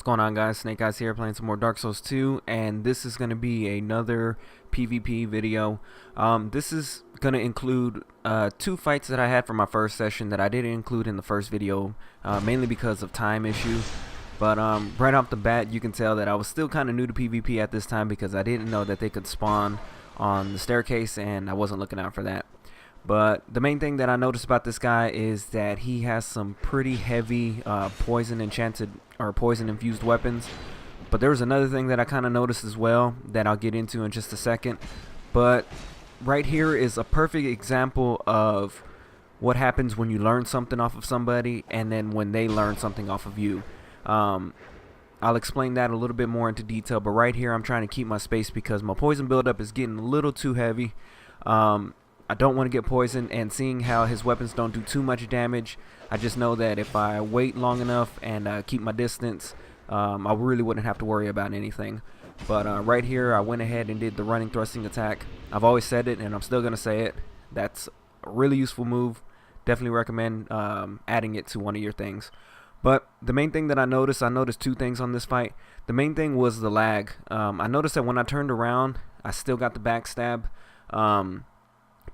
going on, guys? Snake Eyes here, playing some more Dark Souls 2, and this is going to be another PvP video. This is going to include two fights that I had from my first session that I didn't include in the first video, mainly because of time issue. But right off the bat, you can tell that I was still kind of new to PvP at this time because I didn't know that they could spawn on the staircase, and I wasn't looking out for that. But the main thing that I noticed about this guy is that he has some pretty heavy poison enchanted or poison infused weapons. But there was another thing that I kind of noticed as well that I'll get into in just a second. But right here is a perfect example of what happens when you learn something off of somebody and then when they learn something off of you. I'll explain that a little bit more into detail, but right here I'm trying to keep my space because my poison buildup is getting a little too heavy. I don't want to get poisoned, and seeing how his weapons don't do too much damage, I just know that if I wait long enough and keep my distance, I really wouldn't have to worry about anything. But right here I went ahead and did the running thrusting attack. I've always said it and I'm still gonna say it. That's a really useful move. Definitely recommend adding it to one of your things. But the main thing that I noticed two things on this fight. The main thing was the lag. I noticed that when I turned around, I still got the backstab.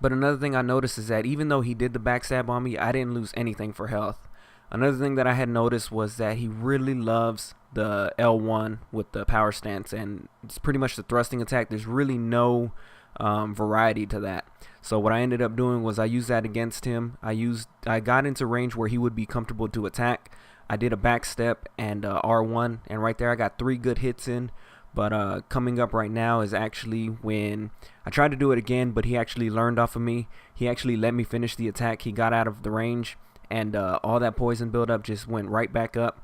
But another thing I noticed is that even though he did the backstab on me, I didn't lose anything for health. Another thing that I had noticed was that he really loves the L1 with the power stance, and it's pretty much the thrusting attack. There's really no variety to that. So what I ended up doing was I used that against him. I got into range where he would be comfortable to attack. I did a backstep and R1, and right there I got 3 good hits in. But coming up right now is actually when I tried to do it again, but he actually learned off of me. He actually let me finish the attack. He got out of the range, and all that poison buildup just went right back up.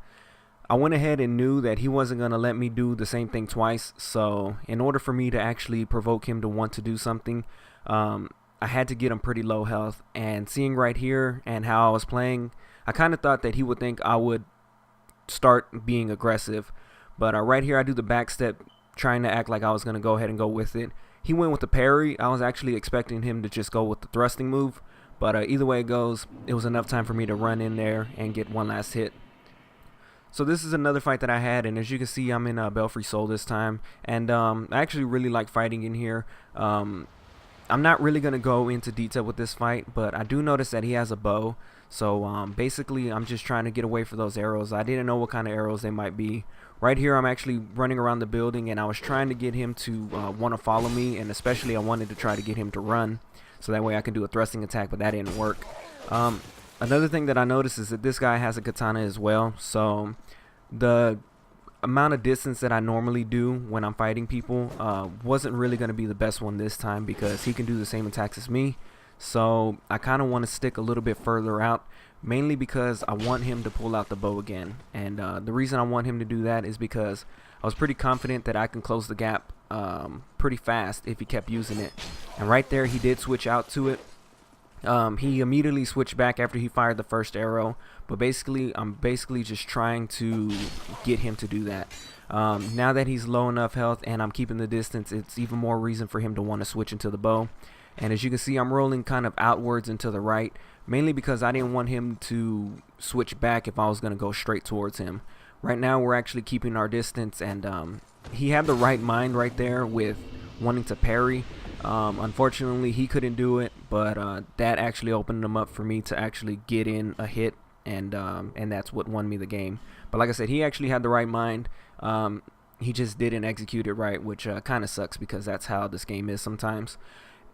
I went ahead and knew that he wasn't going to let me do the same thing twice. So in order for me to actually provoke him to want to do something, I had to get him pretty low health. And seeing right here and how I was playing, I kind of thought that he would think I would start being aggressive. But right here I do the backstep, trying to act like I was going to go ahead and go with it. He went with the parry. I was actually expecting him to just go with the thrusting move. But either way it goes, it was enough time for me to run in there and get one last hit. So this is another fight that I had, and as you can see, I'm in Belfry Sol this time. And I actually really like fighting in here. I'm not really going to go into detail with this fight, but I do notice that he has a bow. So basically I'm just trying to get away from those arrows. I didn't know what kind of arrows they might be. Right here I'm actually running around the building, and I was trying to get him to want to follow me, and especially I wanted to try to get him to run so that way I can do a thrusting attack, but that didn't work. Another thing that I noticed is that this guy has a katana as well, so the amount of distance that I normally do when I'm fighting people wasn't really going to be the best one this time because he can do the same attacks as me. So I kind of want to stick a little bit further out, mainly because I want him to pull out the bow again. And the reason I want him to do that is because I was pretty confident that I can close the gap pretty fast if he kept using it. And right there he did switch out to it. He immediately switched back after he fired the first arrow, but basically I'm just trying to get him to do that. Now that he's low enough health and I'm keeping the distance, it's even more reason for him to want to switch into the bow. And as you can see, I'm rolling kind of outwards and to the right, mainly because I didn't want him to switch back if I was going to go straight towards him. Right now we're actually keeping our distance, and he had the right mind right there with wanting to parry. Unfortunately he couldn't do it, but that actually opened him up for me to actually get in a hit, and that's what won me the game. But like I said, he actually had the right mind. He just didn't execute it right, which kind of sucks because that's how this game is sometimes.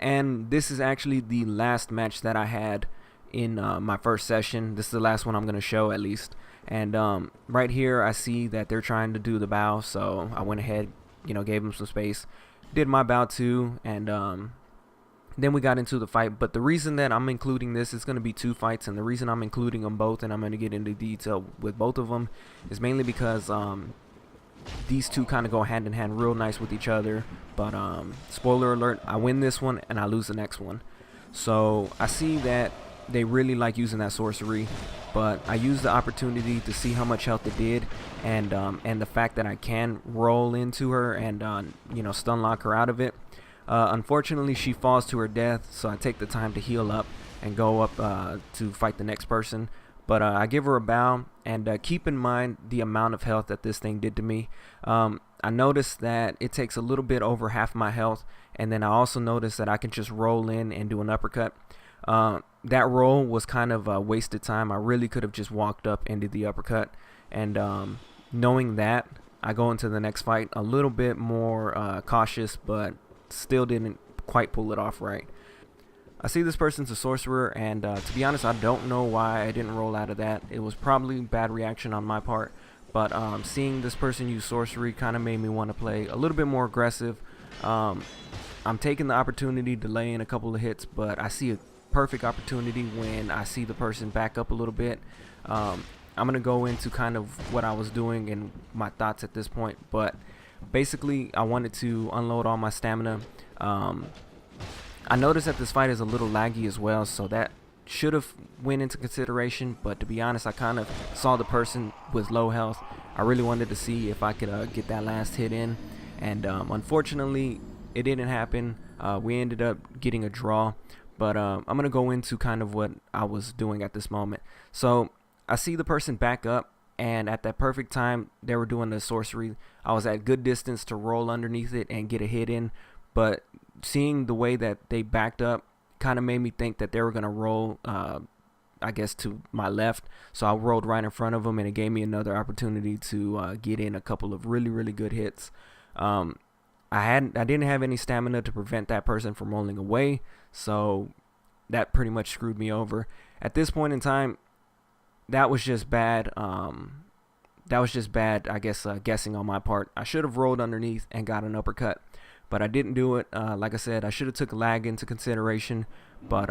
And this is actually the last match that I had in my first session. This is the last one I'm going to show, at least. And right here I see that they're trying to do the bow, so I went ahead, gave them some space, did my bow too, and then we got into the fight. But the reason that I'm including this is going to be 2 fights, and the reason I'm including them both, and I'm going to get into detail with both of them, is mainly because these two kind of go hand in hand real nice with each other. But spoiler alert, I win this one and I lose the next one. So I see that they really like using that sorcery, but I used the opportunity to see how much health it did, and the fact that I can roll into her and stun lock her out of it. Unfortunately she falls to her death, so I take the time to heal up and go up to fight the next person. But I give her a bow, and keep in mind the amount of health that this thing did to me. I noticed that it takes a little bit over half my health, and then I also noticed that I can just roll in and do an uppercut. That roll was kind of wasted time. I really could have just walked up and did the uppercut, and knowing that, I go into the next fight a little bit more cautious, but still didn't quite pull it off right. I see this person's a sorcerer, and to be honest, I don't know why I didn't roll out of that. It was probably bad reaction on my part, but seeing this person use sorcery kind of made me want to play a little bit more aggressive. I'm taking the opportunity to lay in a couple of hits, but I see a perfect opportunity when I see the person back up a little bit. I'm going to go into kind of what I was doing and my thoughts at this point, but basically I wanted to unload all my stamina. I noticed that this fight is a little laggy as well, so that should have went into consideration, but to be honest, I kind of saw the person with low health. I really wanted to see if I could get that last hit in, and unfortunately it didn't happen. We ended up getting a draw, but I'm going to go into kind of what I was doing at this moment. So I see the person back up, and at that perfect time they were doing the sorcery. I was at good distance to roll underneath it and get a hit in, but seeing the way that they backed up kind of made me think that they were going to roll, I guess, to my left. So I rolled right in front of them, and it gave me another opportunity to get in a couple of really good hits. I didn't have any stamina to prevent that person from rolling away, so that pretty much screwed me over. At this point in time, that was just bad. I guess, guessing on my part. I should have rolled underneath and got an uppercut, but I didn't do it. Like I said, I should have took lag into consideration, but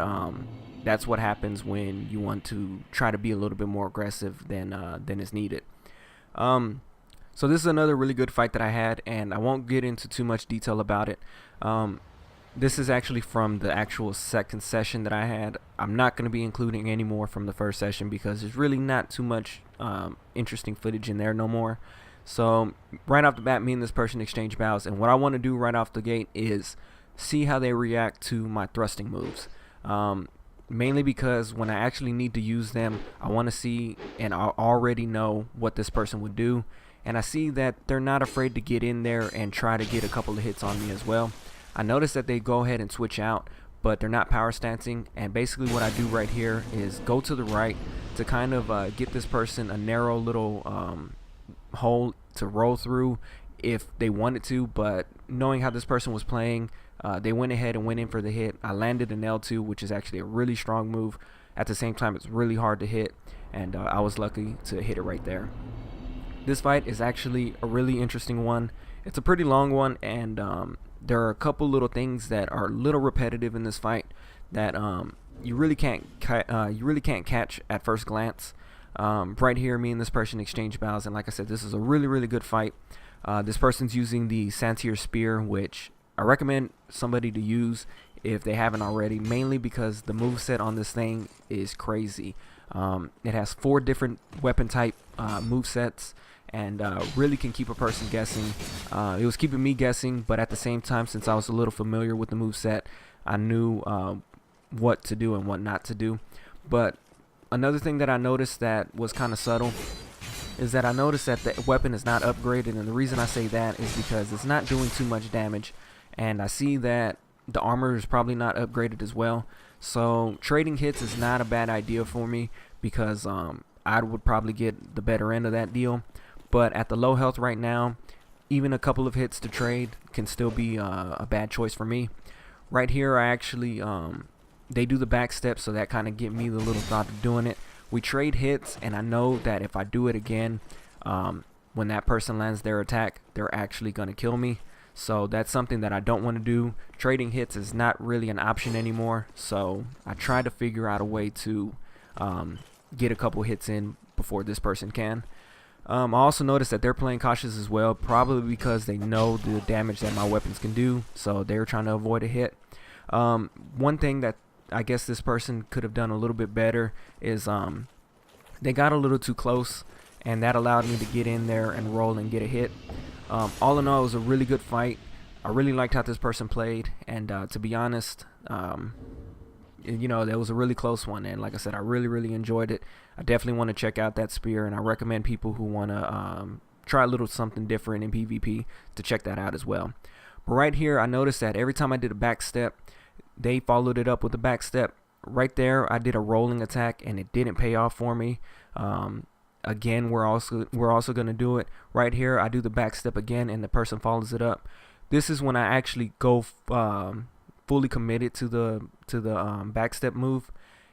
that's what happens when you want to try to be a little bit more aggressive than is needed. So this is another really good fight that I had, and I won't get into too much detail about it. This is actually from the actual second session that I had. I'm not going to be including any more from the first session because there's really not too much interesting footage in there no more. So right off the bat, me and this person exchange bows, and what I want to do right off the gate is see how they react to my thrusting moves. Mainly because when I actually need to use them, I want to see and I already know what this person would do, and I see that they're not afraid to get in there and try to get a couple of hits on me as well. I notice that they go ahead and switch out, but they're not power stancing, and basically what I do right here is go to the right to kind of get this person a narrow little hole to roll through if they wanted to, but knowing how this person was playing, they went ahead and went in for the hit. I landed an L2, which is actually a really strong move. At the same time, it's really hard to hit, and I was lucky to hit it right there. This fight is actually a really interesting one. It's a pretty long one, and there are a couple little things that are a little repetitive in this fight that you really can't catch at first glance. Right here, me and this person exchange bows, and like I said, this is a really good fight. This person's using the Santier Spear, which I recommend somebody to use if they haven't already, mainly because the moveset on this thing is crazy. It has 4 different weapon type movesets, and really can keep a person guessing. It was keeping me guessing, but at the same time, since I was a little familiar with the moveset, I knew what to do and what not to do. But another thing that I noticed that was kind of subtle is that I noticed that the weapon is not upgraded, and the reason I say that is because it's not doing too much damage, and I see that the armor is probably not upgraded as well. So trading hits is not a bad idea for me because I would probably get the better end of that deal. But at the low health right now, even a couple of hits to trade can still be a bad choice for me. Right here, I actually they do the back step, so that kind of get me the little thought of doing it. We trade hits, and I know that if I do it again, when that person lands their attack, they're actually going to kill me. So that's something that I don't want to do. Trading hits is not really an option anymore, so I try to figure out a way to get a couple hits in before this person can. I also noticed that they're playing cautious as well, probably because they know the damage that my weapons can do, so they're trying to avoid a hit. One thing that I guess this person could have done a little bit better is they got a little too close, and that allowed me to get in there and roll and get a hit. All in all, it was a really good fight. I really liked how this person played, and to be honest, you know, that was a really close one, and like I said, I really enjoyed it. I definitely want to check out that spear, and I recommend people who want to try a little something different in PvP to check that out as well. But right here, I noticed that every time I did a back step, they followed it up with a back step. Right there, I did a rolling attack, and it didn't pay off for me. Again, we're also going to do it. Right here, I do the back step again, and the person follows it up. This is when I actually go fully committed to the back step move,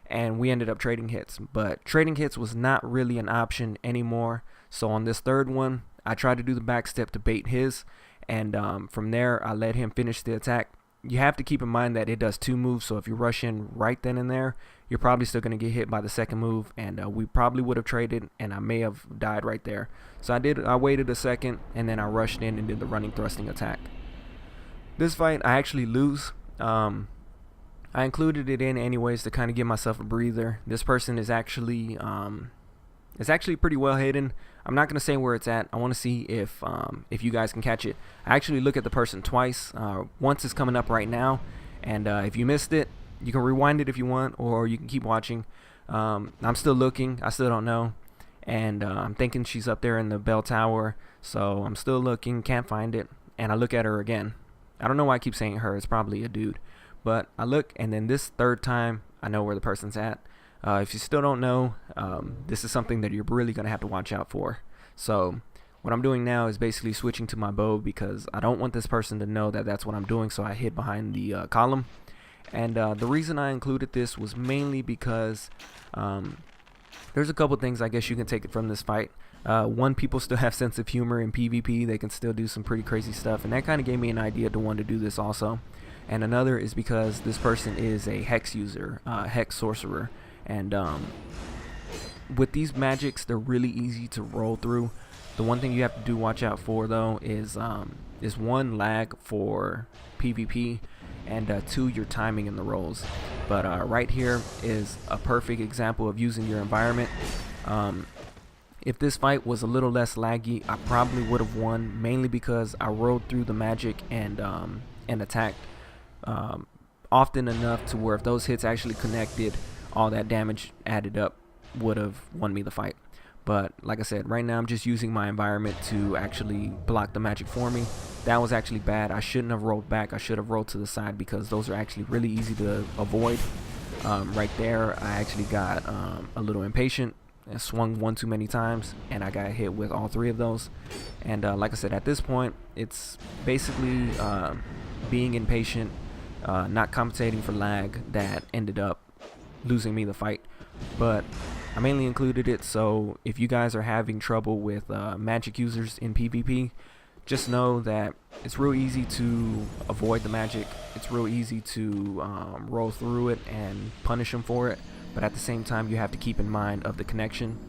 and we ended up trading hits. But trading hits was not really an option anymore. So on this third one, I tried to do the back step to bait his, and from there, I let him finish the attack. You have to keep in mind that it does 2 moves, so if you rush in right then and there, you're probably still going to get hit by the second move, and we probably would have traded, and I may have died right there. So I waited a second, and then I rushed in and did the running thrusting attack. This fight, I actually lose. I included it in anyways to kind of give myself a breather. This person is actually pretty well hidden. I'm not going to say where it's at. I want to see if you guys can catch it. I actually look at the person twice. Once it's coming up right now, and if you missed it, you can rewind it if you want, or you can keep watching. I'm still looking. I still don't know, and I'm thinking she's up there in the bell tower, so I'm still looking, can't find it, and I look at her again. I don't know why I keep saying her. It's probably a dude, but I look, and then this third time, I know where the person's at. If you still don't know, this is something that you're really going to have to watch out for. So what I'm doing now is basically switching to my bow, because I don't want this person to know that that's what I'm doing, so I hid behind the column. And the reason I included this was mainly because there's a couple things I guess you can take it from this fight. One, people still have sense of humor in PvP. They can still do some pretty crazy stuff, and that kind of gave me an idea to want to do this also. And another is because this person is a hex user, hex sorcerer. And with these magics, they're really easy to roll through. The one thing you have to watch out for though is one, lag for PvP, and 2, your timing in the rolls. But right here is a perfect example of using your environment. If this fight was a little less laggy, I probably would have won, mainly because I rolled through the magic and attacked often enough to where if those hits actually connected, all that damage added up would have won me the fight. But like I said, right now I'm just using my environment to actually block the magic for me. That was actually bad. I shouldn't have rolled back. I should have rolled to the side, because those are actually really easy to avoid. Right there, I actually got a little impatient and swung one too many times, and I got hit with all 3 of those. And like I said, at this point, it's basically being impatient, not compensating for lag, that ended up losing me the fight. But I mainly included it so if you guys are having trouble with magic users in PvP, just know that it's real easy to avoid the magic. It's real easy to roll through it and punish them for it, but at the same time you have to keep in mind of the connection.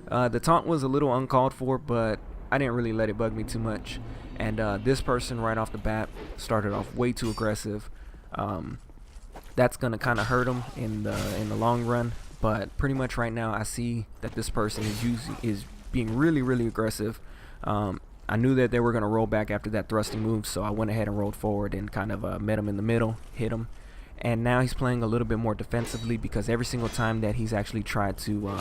The taunt was a little uncalled for, but I didn't really let it bug me too much. And this person right off the bat started off way too aggressive. That's gonna kind of hurt him in the long run. But pretty much right now, I see that this person is being really aggressive. I knew that they were gonna roll back after that thrusting move, so I went ahead and rolled forward and kind of met him in the middle, hit him. And now he's playing a little bit more defensively, because every single time that he's actually tried to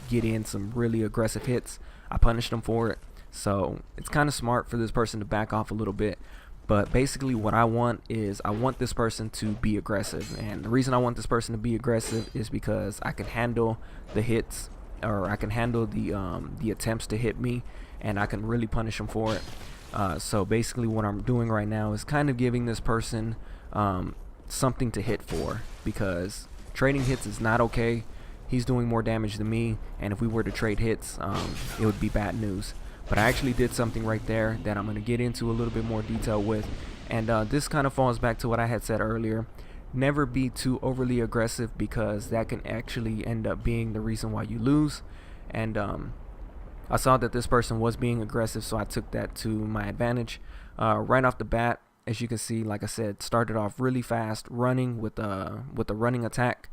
get in some really aggressive hits, I punished him for it. So it's kind of smart for this person to back off a little bit. But basically what I want is I want this person to be aggressive, and the reason I want this person to be aggressive is because I can handle the hits, or I can handle the attempts to hit me, and I can really punish them for it. So basically what I'm doing right now is kind of giving this person something to hit for, because trading hits is not okay. He's doing more damage than me, and if we were to trade hits, it would be bad news. But I actually did something right there that I'm going to get into a little bit more detail with. And this kind of falls back to what I had said earlier. Never be too overly aggressive, because that can actually end up being the reason why you lose. And I saw that this person was being aggressive, so I took that to my advantage. Right off the bat, as you can see, like I said, started off really fast, running with a running attack.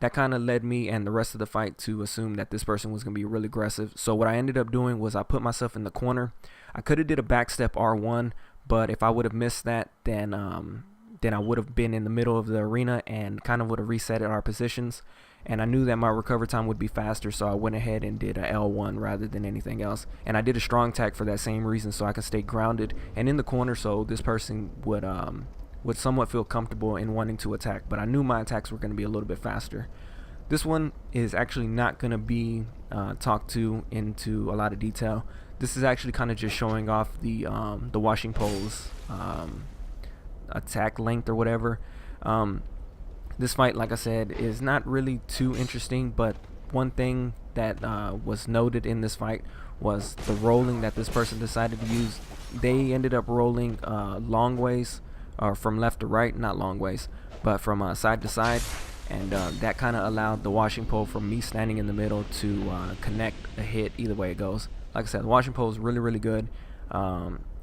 That kind of led me and the rest of the fight to assume that this person was going to be really aggressive. So what I ended up doing was I put myself in the corner. I could have did a backstep R1, but if I would have missed that, then then I would have been in the middle of the arena and kind of would have reset our positions. And I knew that my recover time would be faster, so I went ahead and did a L1 rather than anything else. And I did a strong attack for that same reason, so I could stay grounded and in the corner, so this person would somewhat feel comfortable in wanting to attack. But I knew my attacks were going to be a little bit faster. This one is actually not going to be talked to into a lot of detail. This is actually kind of just showing off the washing pole's attack length or whatever. This fight, like I said, is not really too interesting, but one thing that was noted in this fight was the rolling that this person decided to use. They ended up rolling long ways, or from left to right, not long ways, but from side to side, and that kind of allowed the washing pole from me standing in the middle to connect a hit either way it goes. Like I said, the washing pole is really, really good,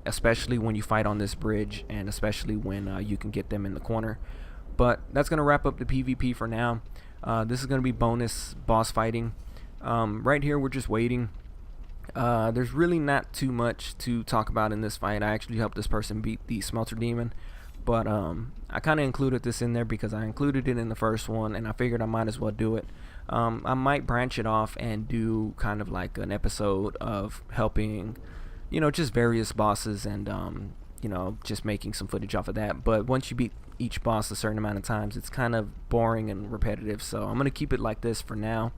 especially when you fight on this bridge, and especially when you can get them in the corner. But that's going to wrap up the PvP for now. This is going to be bonus boss fighting. Right here, we're just waiting. There's really not too much to talk about in this fight. I actually helped this person beat the Smelter Demon. But I kind of included this in there because I included it in the first one, and I figured I might as well do it. I might branch it off and do kind of like an episode of helping, just various bosses, and just making some footage off of that. But once you beat each boss a certain amount of times, it's kind of boring and repetitive, so I'm gonna keep it like this for now.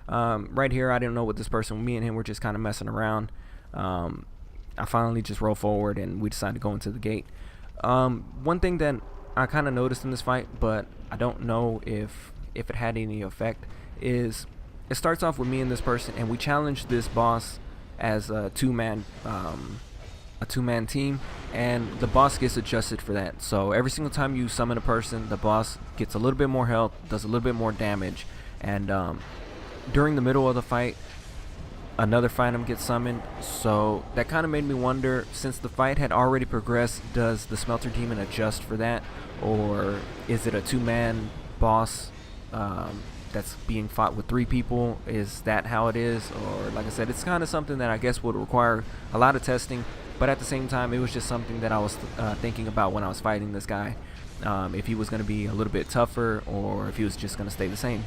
Right here, I didn't know what this person, me and him were just kind of messing around. I finally just rolled forward and we decided to go into the gate. One thing that I kind of noticed in this fight, but I don't know if it had any effect, is it starts off with me and this person, and we challenged this boss as a two-man team, and the boss gets adjusted for that. So every single time you summon a person, the boss gets a little bit more health, does a little bit more damage, and during the middle of the fight, another Phantom gets summoned. So that kind of made me wonder, since the fight had already progressed, does the Smelter Demon adjust for that, or is it a two-man boss that's being fought with 3 people? Is that how it is? Or, like I said, it's kind of something that I guess would require a lot of testing. But at the same time, it was just something that I was thinking about when I was fighting this guy. If he was going to be a little bit tougher, or if he was just going to stay the same.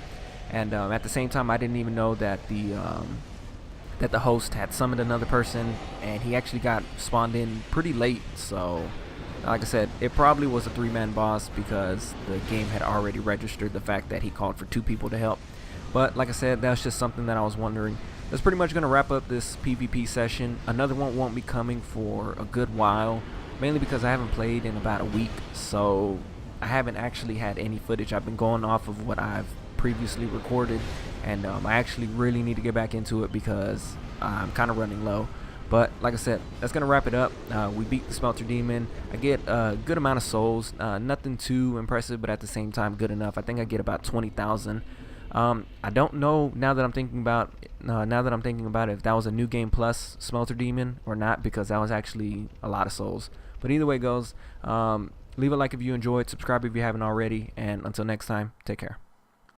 And at the same time, I didn't even know that the host had summoned another person, and he actually got spawned in pretty late. So, like I said, it probably was a 3-man boss because the game had already registered the fact that he called for 2 people to help. But like I said, that's just something that I was wondering. That's pretty much going to wrap up this PvP session. Another one won't be coming for a good while, mainly because I haven't played in about a week, so I haven't actually had any footage. I've been going off of what I've previously recorded, and I actually really need to get back into it because I'm kind of running low. But like I said, that's going to wrap it up. We beat the Smelter Demon. I get a good amount of souls, nothing too impressive, but at the same time good enough. I think I get about 20,000. I don't know, now that I'm thinking about it, if that was a new game plus Smelter Demon or not, because that was actually a lot of souls. But either way it goes, leave a like if you enjoyed, subscribe if you haven't already, and until next time, take care.